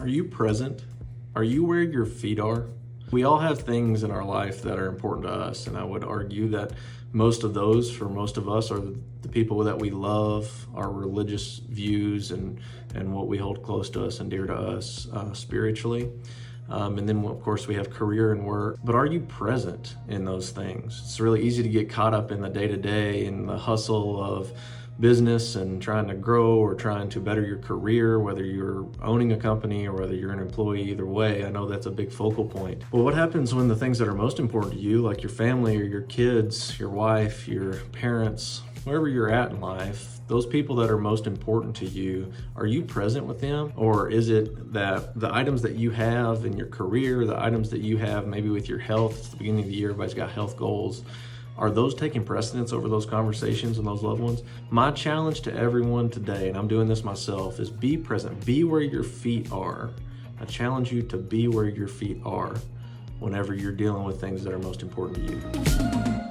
Are you present? Are you where your feet are? We all have things in our life that are important to us, and I would argue that most of those, for most of us, are the people that we love, our religious views, and what we hold close to us and dear to us spiritually. And then, of course, we have career and work. But are you present in those things? It's really easy to get caught up in the day-to-day, in the hustle of business and trying to grow or trying to better your career, whether you're owning a company or whether you're an employee. Either way, I know that's a big focal point. Well, what happens when the things that are most important to you, like your family or your kids, your wife, your parents, wherever you're at in life, those people that are most important to you, are you present with them? Or is it that the items that you have in your career, the items that you have maybe with your health, it's the beginning of the year, everybody's got health goals, are those taking precedence over those conversations and those loved ones? My challenge to everyone today, and I'm doing this myself, is be present. Be where your feet are. I challenge you to be where your feet are whenever you're dealing with things that are most important to you.